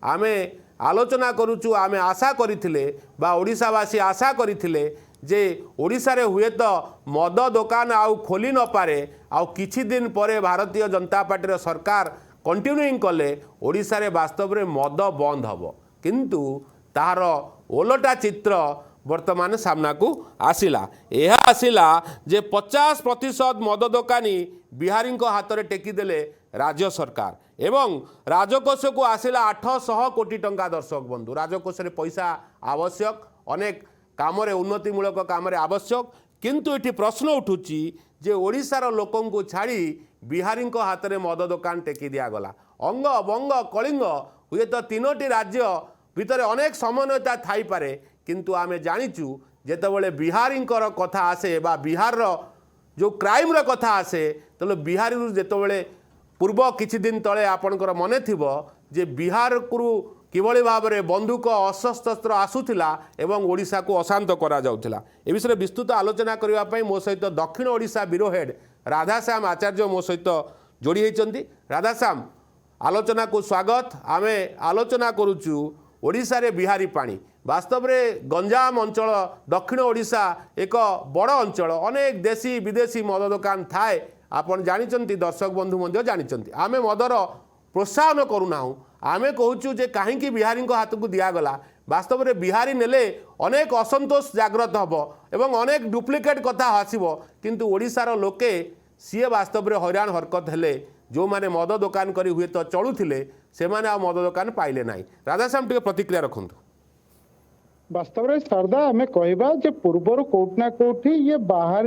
आमे आलोचना करुचु आमे आशा करिथिले बा ओडिशावासी आशा करिथिले जे ओडिशा रे हुए तो मद दुकान आउ खोली न पारे आउ किछि दिन परे भारतीय जनता पार्टी सरकार कंटिन्यूइंग कले ओडिशा रे वास्तव रे मद बंद हबो किंतु तार ओलटा चित्र वर्तमान सामना को आसिला यह आसिला जे 50% मद दुकानी बिहारी हाथ में टेकीदेले राज्य सरकार एवं राजकोष को आसिला 800 कोटी टंका। दर्शक बंधु राजकोष रे पैसा आवश्यक अनेक काम उन्नतिमूलक काम आवश्यक किंतु ये प्रश्न उठुची जे ओडिशार लोकों को छाड़ी बिहारी हाथ में मद दुकान टेकी दिगला अंग बंग कलिंग हुए तो 3टी राज्य भितर अनेक समन्वयता थाई पारे किंतु आमे जानिचु जेतेबेले बिहारी कथा आसे बा बिहार जो क्राइम रो कथा आसे तो बिहारी जेतेबेले पूर्व किछि दिन तले आपनकर मने थिबो जे बिहार को किभली भाव में बंदूक अशस्त्र आसूला एवं ओडिशा को अशांत करा जाउथिला ए विषय विस्तृत आलोचना करबा पई मो सहित दक्षिण ओडिशा ब्यूरो हेड राधाश्याम आचार्य मो सहित जोड़ी होइचंती। राधाश्याम आलोचना को स्वागत। आमे आलोचना करूचु ओडिशा रे बिहारी पानी वास्तव में गंजाम अंचल दक्षिण ओडिशा एक बड़ अंचल अनेक देशी विदेशी मद दुकान थाए आपन जानिचंती दर्शक बंधु मध्य जानिचंती आमे मदर प्रोत्साहन करूना आमे कहूचु जे काहेकि बिहारी हाथ को दिगला वास्तव में बिहारी नेले अनेक असंतोष जाग्रत हम एवं अनेक डुप्लिकेट कथा आसब किंतु ओडिशार लोके सी वास्तव में हैरान हरकत हेले जो माने मद दुकान करी हुए तो चलुथिले से माने आ मद दुकान पाइले नाही। राधाश्याम टिके प्रतिक्रिया रखंतु। वास्तव में सरदा आम कहवा पूर्वर कोटना कोठी ये बाहर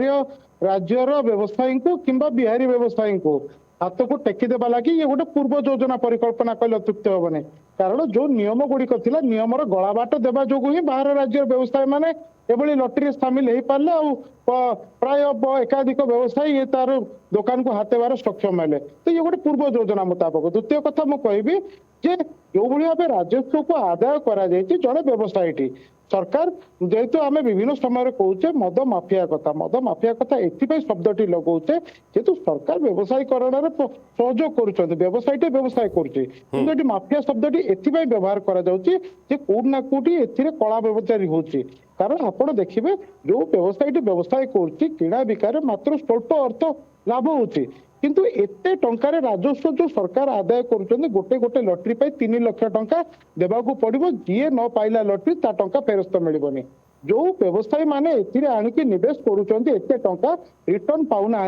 राज्यर व्यवसायी को किंबा बिहारी व्यवसायी को हाथ को टेकी देवा लगी ये गोटे पूर्व योजना परिकल्पना कहले अत्युक्त हेनी कारण जो नियम गुड़िक थिला नियमर गला बाट देवा जो ही बाहर राज्य व्यवसायी माने एभली लटरी सामिल हो पारे प्राय एकाधिक व्यवसायी ये तार दुकान को हाथेबार सक्षम है तो ये गोटे पूर्व योजना मुताबक। द्वितीय कथा मुझे कहबी जे जो भाव राजस्व को आदाय करा जड़े व्यवसायी सरकार जेहेतु आम विभिन्न समय कहे मद माफिया कथा एथि शब्दटी लगाऊे जेहेतु सरकार व्यवसायीकरण सहयोग कर व्यवसायी व्यवसाय कर माफिया शब्दटी एथि व्यवहार करोना कोटी ए कला व्यवचारी हो कारण आप देखिए जो व्यवसायी व्यवसाय करा बिकार मात्र स्वल्प अर्थ लाभ होची किंतु एते टंकार राजस्व जो सरकार आदाय कर गोटे गोटे लटरी 3 लाख टंका देवाकू पड़ो जी न पाइला लटरी ता टंका फेरस्त मिलबनी जो व्यवसायी माने एथिरे आनिकी निवेश करूछंती एते टंका रिटर्न पाउना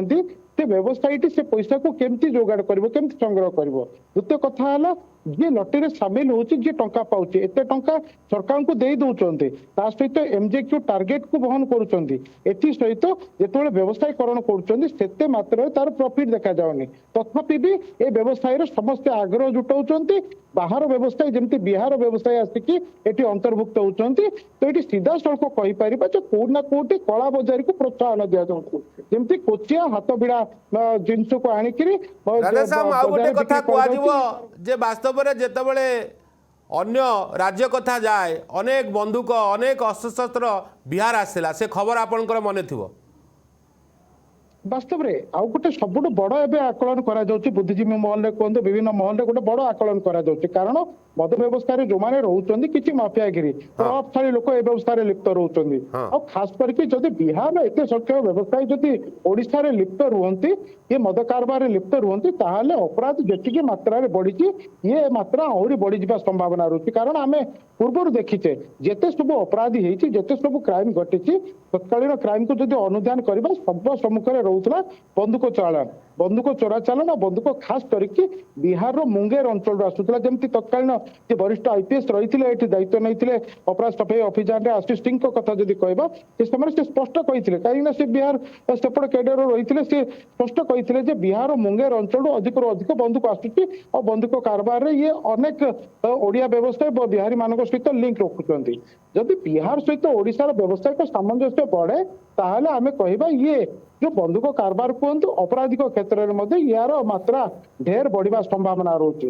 से व्यवसायी से पैसा को केमती जोगाड़ करिवो केमती संग्रह करिवो। द्वितीय कथा हला जे लटरी सामिल होची जे टंका पाउची एते टंका सरकार को देई दउचंती ता सहित एमजेक्यू टार्गेट को बहन करूचंती एथि सहित जेतोले व्यवसायीकरण करूचंती सेते मात्र तार प्रॉफिट देखा जाउनी तथापि भी ए व्यवसाय रे समस्त आग्रह जुटाउचंती बाहर व्यवसायी जेमती बिहार व्यवसायी आसिकी एटी अंतर्भुक्त होउचंती तो एटी सीधा सड़क कहि परिबा जे कोना कोटी कला बाजार को प्रोत्साहन दिया जाउची जेमती कोचिया हाथ बिड़ा जिनस को आनिकरी राधाश्याम आ गोटे कथा कहजिवो जे वास्तव में जेतेबेले अन्य राज्य कथा जाए अनेक बंदूक अनेक अशस्त्र बिहार आसला से खबर आपनकर मने थिबो वास्तव में आउ गोटे सब बड़ एवं आकलन करा बुद्धिजीवी महल कहते विभिन्न महल गोटे बड़ आकलन करा कारण मद व्यवस्था जो मैंने रोचे किसी माफियागिरी प्रभावशाली लोक ए व्यवस्था लिप्त रोचे और खास करके जदि बिहार एत संख्यक व्यवसायी जदि ओडिशा रे लिप्त रुहंती ये मद कारबार लिप्त रुहंती ताहले अपराध जेतिकी मात्रा बढ़ी ये मात्रा आहरी बढ़ी जा संभावना रही कारण आम पूर्व देखीचे जेते सब अपराधी होती जेते सब क्राइम घटी तत्कालीन क्राइम को जदि अनुधान करबा सब सम्मुखें रोला बंदूक चालान बंदूक चोरा चालान और बंदूक खास करके बिहार मुंगेर अंचल आसूला जमी तत्कालीन जे वरिष्ठ आईपीएस रही दायित्व नहीं अपराध सफाई अभियान आशीष सिंह कथा जब कहवा से समय से स्पष्ट कही कहीं से बिहार सेपट कैडर रही से स्पष्ट कही बिहार मुंगेर अंचल अधिक अधिक बंदूक आसूची और बंदूक कारबार ये अनेक ओडिया व्यवसाय बिहारी मान सहित लिंक रखुंट जदि बिहार सहित ओडिशार व्यवसायिक सामंजस्य बढ़े ताहले आमे कहबा ये जो बंदूक कारबार कहतु अपराधिक क्षेत्र में यार मात्रा ढेर बढ़िया संभावना रोचे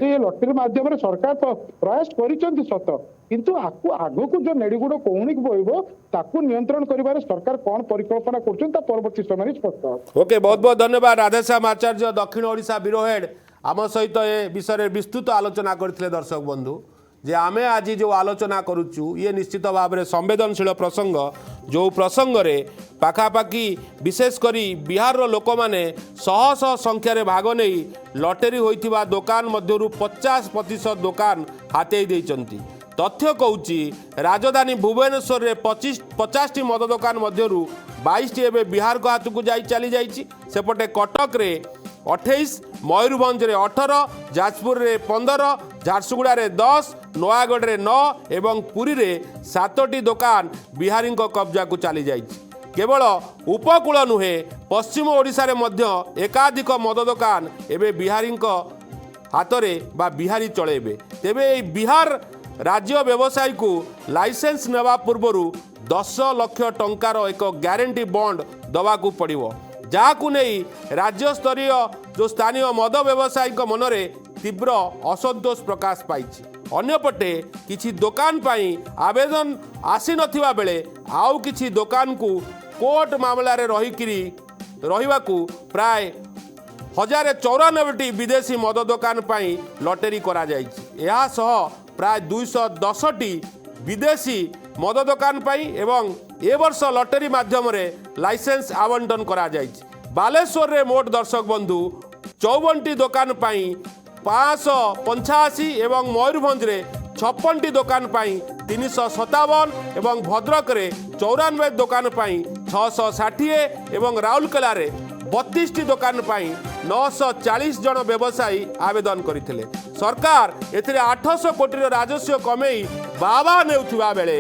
ये लटरी माध्यम सरकार तो प्रयास कर सत किंतु आगु को जो नेड़ीगुड़ कौणी बहब ताकू नियंत्रण कर सरकार कौन परिकल्पना कर परवर्ती समय स्पष्ट। ओके बहुत बहुत धन्यवाद राधेश्याम आचार्य दक्षिण ओडिशा ब्यूरो हेड आम सहित ए विषय विस्तृत आलोचना करथिले दर्शक बंधु जे आमे आज जो आलोचना करुचु ये निश्चित भाव में संवेदनशील प्रसंग जो प्रसंग रे पाखापाखि विशेषकर बिहार लोक मैंने शह शह संख्यार भाग नहीं लटेरी होइथिबा दुकान मध्यरु 50% दुकान हाथेई देइचंती। तथ्य कहूची राजधानी भुवनेश्वर में 50टी मद दुकान मध्यरु 22टी एवं बिहार को हाथ को चली जाइए। सेपटे कटक रे 28, मयूरभंज रे 18, जाजपुर रे 15, झारसुगुड़ा रे 10, नयागढ़ रे 9 एवं पुरी रे 7टी दुकान बिहारी कब्जा को चली जाइए। केवल उपकूल नुहे पश्चिम ओडिशा रे मध्य एकाधिक मद दुकान एवं बिहारी हाथ में बा बिहारी चलेबे। तेबे बिहार राज्य व्यवसायी को लाइसेंस नेवा पूर्व 10 लाख टंकार एक ग्यारंटी बॉन्ड दवाकू पड़िवो, जहाकू नहीं राज्य स्तरीय जो स्थानीय मद व्यवसायी मनरे तीव्र असंतोष प्रकाश पाई। अन्यपटे किछि दुकान पाई आवेदन आसी नथिबा बेले आउ किछि दुकान को कोर्ट मामला रे रहिवाकू प्राय 1094टी विदेशी मद दुकान पाई लटेरी करा जाइछि। एहा सह प्राय 210टी विदेशी मद दुकान पाई एवं ए वर्ष लटेरी माध्यम रे लाइसेंस आवंटन करा जाइछि। बालेश्वर रे मोट दर्शक बंधु 54टी दुकान पाई 585 एवं मयूरभंज रे 56टी दुकान पाई 357 एवं भद्रक रे 94 दुकान पाई 660 एवं राउरकेला रे 32टी दुकान पाई 940 जन व्यवसायी आवेदन करथिले। सरकार एथिरे 800 कोटी राजस्व कमेई बाबा नेउथिबा बेले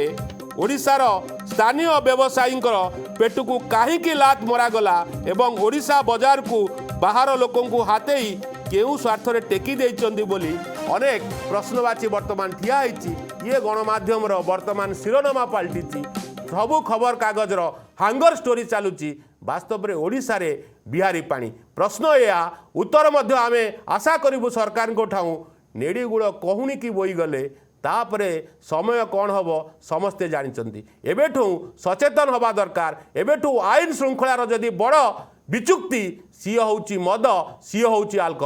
ओडिशार स्थानीय व्यवसायी पेट को कहीं लात मरागला एवं ओडिशा बाजार को बाहर लोकों को हाथेई केउ स्वार्थ रे टेकी देइचंदी बोली अनेक प्रश्नवाची वर्तमान ठिया होइछि। ये गणमाध्यम वर्तमान शिरोनामा पलटिछि। सबु खबर कागजर हांगर स्टोरी चलुची। वास्तव में ओडिशा रे बिहारी पानी प्रश्न या उत्तर मध्य आमे आशा करिबु सरकार को ठाऊ नेड़ीगुड़ कहूनी की बोई गले तापरे समय कौन हम समस्ते जानते। एबेठू सचेतन हवा दरकार। एबेठू आईन श्रृंखलार जदि बड़ विचुक्ति सी हूँ मद सी हूँ अल्कोहल।